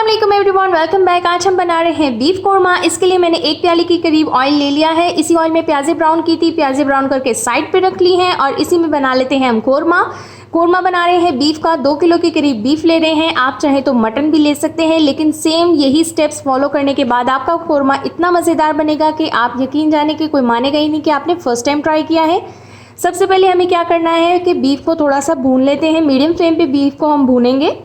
अस्सलाम वालेकुम everyone, welcome back. आज हम बना रहे हैं बीफ कोरमा। इसके लिए मैंने 1 प्याली के करीब ऑयल ले लिया है। इसी ऑयल में प्याज़ें ब्राउन की थी, प्याज़ें ब्राउन करके साइड पे रख ली हैं और इसी में बना लेते हैं हम कोरमा बना रहे हैं बीफ का। 2 किलो के करीब बीफ ले रहे हैं। आप चाहे तो मटन भी ले सकते हैं, लेकिन सेम यही स्टेप्स फॉलो करने के बाद आपका कोरमा इतना मज़ेदार बनेगा कि आप यकीन जाने कि कोई मानेगा ही नहीं कि आपने फर्स्ट टाइम ट्राई किया है। सबसे पहले हमें क्या करना है कि बीफ को थोड़ा सा भून लेते हैं। मीडियम फ्लेम पे बीफ को हम भूनेंगे।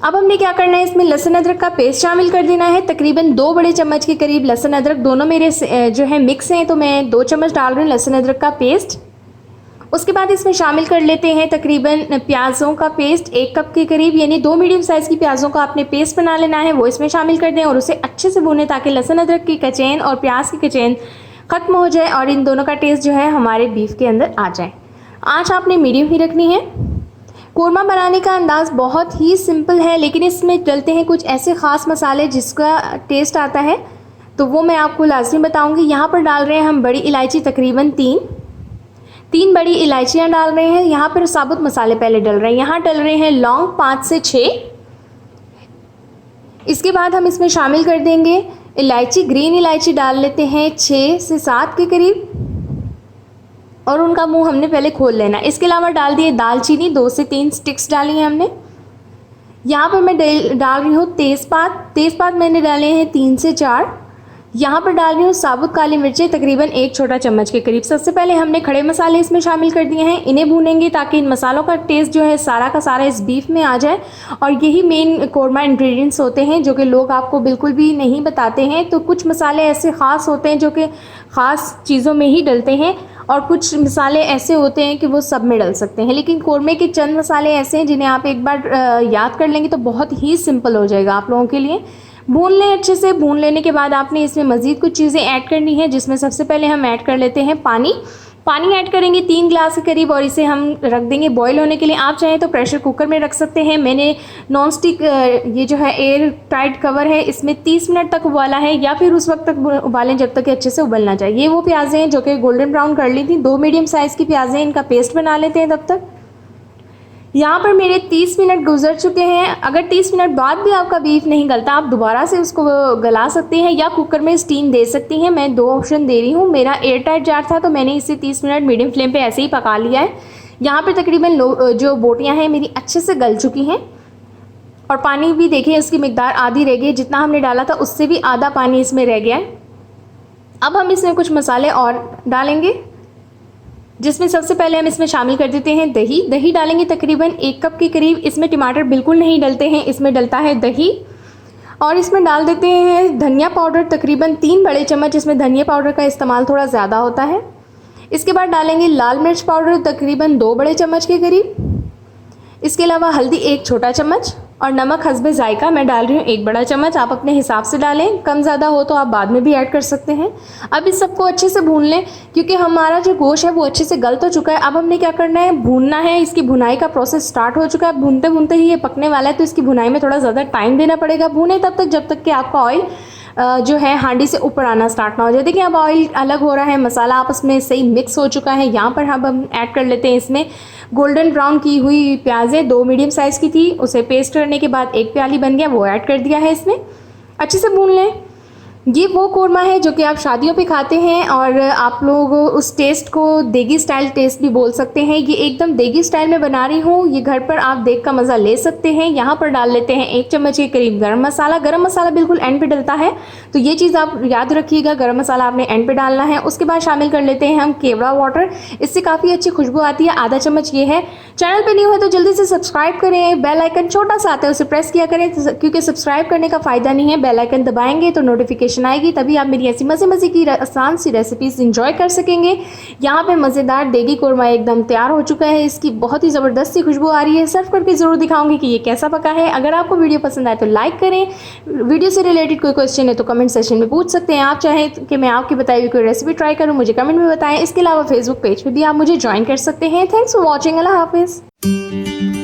अब हमने क्या करना है, इसमें लहसुन अदरक का पेस्ट शामिल कर देना है। तकरीबन 2 बड़े चम्मच के करीब लहसुन अदरक, दोनों मेरे जो है मिक्स हैं, तो मैं 2 चम्मच डाल रही हूँ लहसुन अदरक का पेस्ट। उसके बाद इसमें शामिल कर लेते हैं तकरीबन प्याज़ों का पेस्ट 1 कप के करीब, यानी 2 मीडियम साइज़ की प्याज़ों का आपने पेस्ट बना लेना है, वो इसमें शामिल कर दें और उसे अच्छे से भूनें ताकि लहसुन अदरक की कचैन और प्याज की कचैन ख़त्म हो जाए और इन दोनों का टेस्ट जो है हमारे बीफ के अंदर आ जाए। आँच आपने मीडियम ही रखनी है। कोरमा बनाने का अंदाज़ बहुत ही सिंपल है, लेकिन इसमें डलते हैं कुछ ऐसे ख़ास मसाले जिसका टेस्ट आता है, तो वो मैं आपको लाजमी बताऊंगी। यहाँ पर डाल रहे हैं हम बड़ी इलायची, तकरीबन 3 बड़ी इलायचियाँ डाल रहे हैं। यहाँ पर साबुत मसाले पहले डल रहे हैं। यहाँ डल रहे हैं लौंग 5 से 6। इसके बाद हम इसमें शामिल कर देंगे इलायची, ग्रीन इलायची डाल लेते हैं 6 से 7 के करीब और उनका मुंह हमने पहले खोल लेना। इसके अलावा डाल दिए दालचीनी, 2 से 3 स्टिक्स डाली हैं हमने। यहाँ पर मैं डाल रही हूँ तेज़पात मैंने डाले हैं 3 से 4। यहाँ पर डाल रही हूँ साबुत काली मिर्चें, तकरीबन 1 छोटा चम्मच के करीब। सबसे पहले हमने खड़े मसाले इसमें शामिल कर दिए हैं। इन्हें भूनेंगे ताकि इन मसालों का टेस्ट जो है सारा का सारा इस बीफ में आ जाए, और यही मेन कोरमा इंग्रेडिएंट्स होते हैं जो कि लोग आपको बिल्कुल भी नहीं बताते हैं। तो कुछ मसाले ऐसे ख़ास होते हैं जो कि ख़ास चीज़ों में ही डलते हैं और कुछ मसाले ऐसे होते हैं कि वो सब में डल सकते हैं, लेकिन कोरमे के चंद मसाले ऐसे हैं जिन्हें आप एक बार याद कर लेंगे तो बहुत ही सिंपल हो जाएगा आप लोगों के लिए। भून लें अच्छे से। भून लेने के बाद आपने इसमें मज़ीद कुछ चीज़ें ऐड करनी है, जिसमें सबसे पहले हम ऐड कर लेते हैं पानी ऐड करेंगे 3 गिलास के करीब और इसे हम रख देंगे बॉईल होने के लिए। आप चाहें तो प्रेशर कुकर में रख सकते हैं। मैंने नॉन स्टिक ये जो है एयर टाइट कवर है, इसमें 30 मिनट तक उबाला है, या फिर उस वक्त तक उबालें जब तक कि अच्छे से उबलना चाहिए। ये वो प्याज़ें हैं जो कि गोल्डन ब्राउन कर ली थी। 2 मीडियम साइज़ की प्याज़ें, इनका पेस्ट बना लेते हैं तब तक। यहाँ पर मेरे 30 मिनट गुजर चुके हैं। अगर 30 मिनट बाद भी आपका बीफ नहीं गलता, आप दोबारा से उसको गला सकते हैं या कुकर में स्टीम दे सकती हैं। मैं 2 ऑप्शन दे रही हूँ। मेरा एयर टाइट जार था तो मैंने इसे 30 मिनट मीडियम फ्लेम पे ऐसे ही पका लिया है। यहाँ पर तकरीबन जो बोटियाँ हैं मेरी अच्छे से गल चुकी हैं और पानी भी देखिए इसकी मिकदार आधी रह गई। जितना हमने डाला था उससे भी आधा पानी इसमें रह गया है। अब हम इसमें कुछ मसाले और डालेंगे, जिसमें सबसे पहले हम इसमें शामिल कर देते हैं दही डालेंगे तकरीबन 1 कप के करीब। इसमें टमाटर बिल्कुल नहीं डलते हैं, इसमें डलता है दही। और इसमें डाल देते हैं धनिया पाउडर, तकरीबन 3 बड़े चम्मच। इसमें धनिया पाउडर का इस्तेमाल थोड़ा ज़्यादा होता है। इसके बाद डालेंगे लाल मिर्च पाउडर, तकरीबन 2 बड़े चम्मच के करीब। इसके अलावा हल्दी 1 छोटा चम्मच और नमक हस्बे जायका मैं डाल रही हूँ 1 बड़ा चम्मच। आप अपने हिसाब से डालें, कम ज़्यादा हो तो आप बाद में भी ऐड कर सकते हैं। अब इस सबको अच्छे से भून लें, क्योंकि हमारा जो गोश्त है वो अच्छे से गल तो चुका है। अब हमने क्या करना है, भूनना है। इसकी भुनाई का प्रोसेस स्टार्ट हो चुका है। भूनते भूनते ही ये पकने वाला है, तो इसकी भुनाई में थोड़ा ज़्यादा टाइम देना पड़ेगा। भूने तब तक जब तक कि आपका ऑयल जो है हांडी से ऊपर आना स्टार्ट ना हो जाए। देखिए अब ऑयल अलग हो रहा है, मसाला आपस में सही मिक्स हो चुका है। यहाँ पर हम ऐड कर लेते हैं इसमें गोल्डन ब्राउन की हुई प्याज़ें, 2 मीडियम साइज़ की थी। उसे पेस्ट करने के बाद 1 प्याली बन गया, वो ऐड कर दिया है इसमें। अच्छे से भून लें। ये वो कोरमा है जो कि आप शादियों पे खाते हैं और आप लोग उस टेस्ट को देगी स्टाइल टेस्ट भी बोल सकते हैं। ये एकदम देगी स्टाइल में बना रही हूँ, ये घर पर आप देख का मज़ा ले सकते हैं। यहाँ पर डाल लेते हैं 1 चम्मच के करीब गरम मसाला बिल्कुल एंड पे डलता है, तो ये चीज़ आप याद रखिएगा, गरम मसाला आपने एंड पे डालना है। उसके बाद शामिल कर लेते हैं हम केवड़ा वाटर, इससे काफ़ी अच्छी खुशबू आती है, आधा चम्मच ये है। चैनल पर न्यू है तो जल्दी से सब्सक्राइब करें। बेल आइकन छोटा सा आता है उसे प्रेस किया करें, क्योंकि सब्सक्राइब करने का फ़ायदा नहीं है, बेल आइकन दबाएंगे तो नोटिफिकेशन आएगी, तभी आप मेरी ऐसी मज़े की आसान सी रेसिपीज़ इंजॉय कर सकेंगे। यहाँ पे मज़ेदार देगी कोरमा एकदम तैयार हो चुका है। इसकी बहुत ही ज़बरदस्त सी खुशबू आ रही है। सर्व करके ज़रूर दिखाऊंगी कि ये कैसा पका है। अगर आपको वीडियो पसंद आए तो लाइक करें। वीडियो से रिलेटेड कोई क्वेश्चन है तो कमेंट सेक्शन में पूछ सकते हैं। आप चाहें कि मैं आपकी बताई हुई कोई रेसिपी ट्राई करूँ, मुझे कमेंट में बताएं। इसके अलावा फेसबुक पेज पर भी आप मुझे ज्वाइन कर सकते हैं। Thanks for watching. अल्लाह हाफिज़।